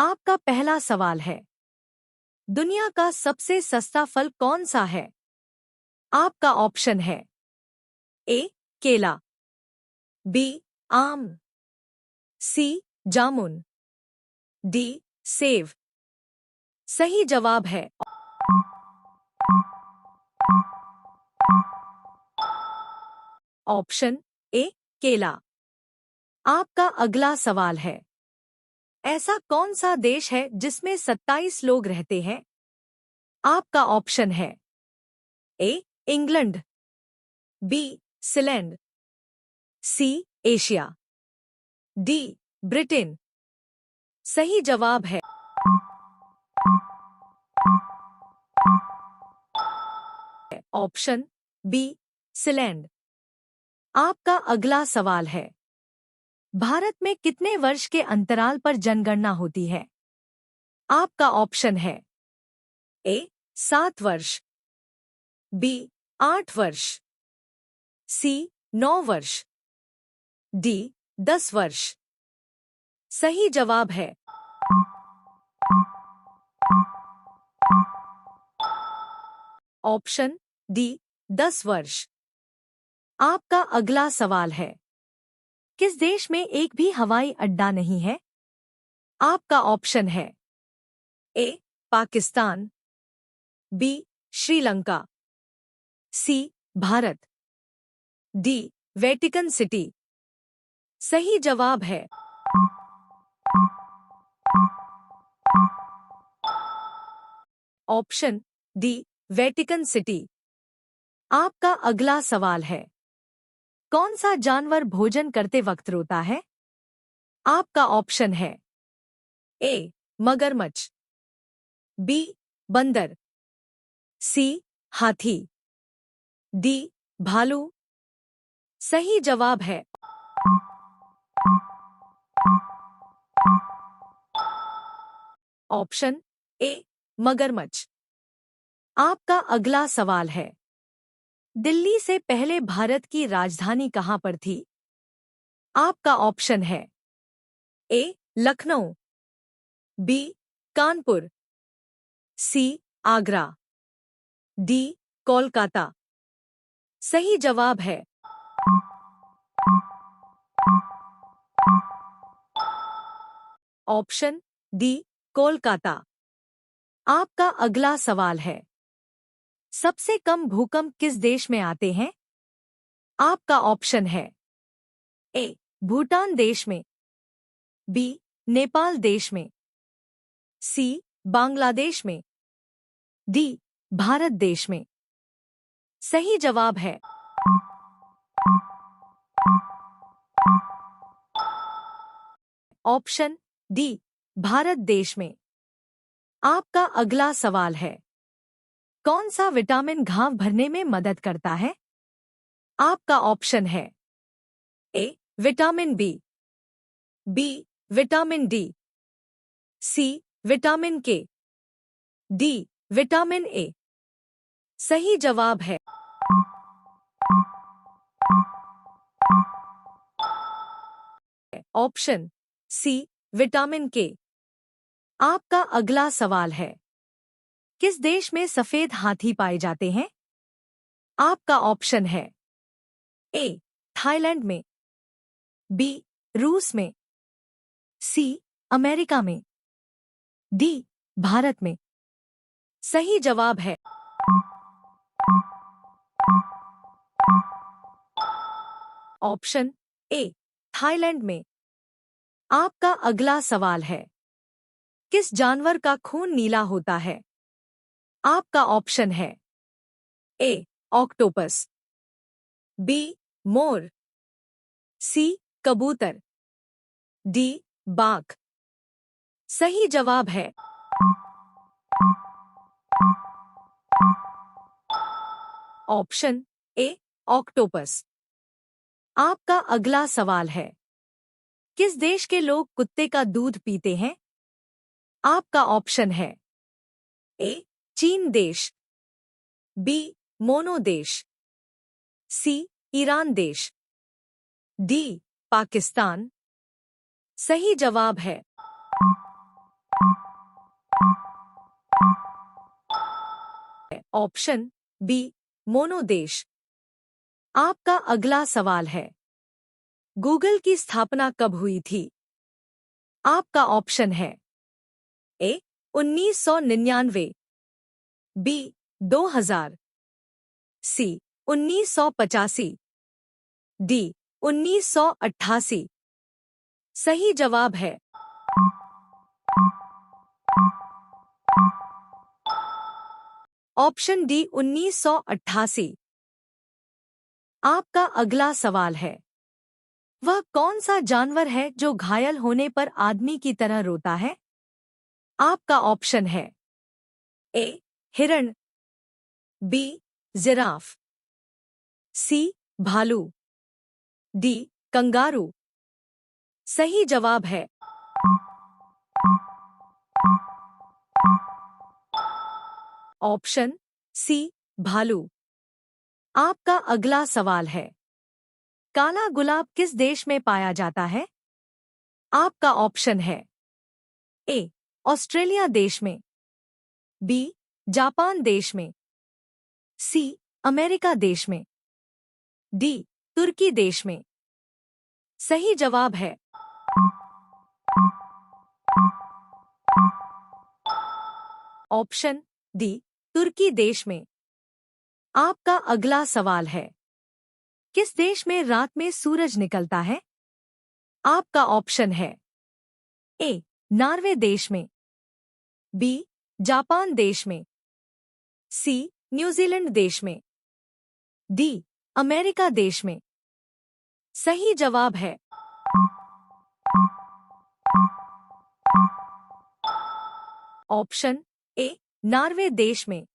आपका पहला सवाल है, दुनिया का सबसे सस्ता फल कौन सा है? आपका ऑप्शन है ए केला, बी आम, सी जामुन, डी सेब। सही जवाब है ऑप्शन ए केला। आपका अगला सवाल है, ऐसा कौन सा देश है जिसमें 27 लोग रहते हैं? आपका ऑप्शन है A England, B Zealand, C Asia, D Britain. सही जवाब है ऑप्शन बी सीलैंड। आपका अगला सवाल है, भारत में कितने वर्ष के अंतराल पर जनगणना होती है? आपका ऑप्शन है ए 7 वर्ष, बी 8 वर्ष, सी 9 वर्ष, डी 10 वर्ष। सही जवाब है ऑप्शन डी 10 वर्ष। आपका अगला सवाल है, किस देश में एक भी हवाई अड्डा नहीं है? आपका ऑप्शन है ए पाकिस्तान, बी श्रीलंका, सी भारत, डी वेटिकन सिटी। सही जवाब है ऑप्शन डी वेटिकन सिटी। आपका अगला सवाल है, कौन सा जानवर भोजन करते वक्त रोता है? आपका ऑप्शन है ए मगरमच्छ, बी बंदर, सी हाथी, डी भालू। सही जवाब है ऑप्शन ए मगरमच्छ। आपका अगला सवाल है, दिल्ली से पहले भारत की राजधानी कहां पर थी? आपका ऑप्शन है ए लखनऊ, बी कानपुर, सी आगरा, डी कोलकाता। सही जवाब है ऑप्शन डी कोलकाता। आपका अगला सवाल है, सबसे कम भूकंप किस देश में आते हैं? आपका ऑप्शन है ए भूटान देश में, बी नेपाल देश में, सी बांग्लादेश में, डी भारत देश में। सही जवाब है ऑप्शन डी भारत देश में। आपका अगला सवाल है, कौन सा विटामिन घाव भरने में मदद करता है? आपका ऑप्शन है A vitamin B, B vitamin D, C vitamin K, D vitamin A. सही जवाब है ऑप्शन सी विटामिन के। आपका अगला सवाल है, किस देश में सफेद हाथी पाए जाते हैं? आपका ऑप्शन है ए थाईलैंड में, बी रूस में, सी अमेरिका में, डी भारत में। सही जवाब है ऑप्शन ए थाईलैंड में। आपका अगला सवाल है, किस जानवर का खून नीला होता है? आपका ऑप्शन है ए ऑक्टोपस, बी मोर, सी कबूतर, डी बाघ। सही जवाब है ऑप्शन ए ऑक्टोपस। आपका अगला सवाल है, किस देश के लोग कुत्ते का दूध पीते हैं? आपका ऑप्शन है ए चीन देश, बी मोनो देश, सी ईरान देश, डी पाकिस्तान। सही जवाब है ऑप्शन बी मोनो देश। आपका अगला सवाल है, गूगल की स्थापना कब हुई थी? आपका ऑप्शन है ए 1999, बी 2000, सी 1985, डी 1988। सही जवाब है ऑप्शन डी 1988। आपका अगला सवाल है, वह कौन सा जानवर है जो घायल होने पर आदमी की तरह रोता है? आपका ऑप्शन है ए हिरण, बी जिराफ, सी भालू, डी कंगारू। सही जवाब है ऑप्शन सी भालू। आपका अगला सवाल है, काला गुलाब किस देश में पाया जाता है? आपका ऑप्शन है ए ऑस्ट्रेलिया देश में, बी जापान देश में, सी अमेरिका देश में, डी तुर्की देश में। सही जवाब है ऑप्शन डी तुर्की देश में। आपका अगला सवाल है, किस देश में रात में सूरज निकलता है? आपका ऑप्शन है ए नॉर्वे देश में, बी जापान देश में, सी न्यूजीलैंड देश में, डी अमेरिका देश में। सही जवाब है ऑप्शन ए नॉर्वे देश में।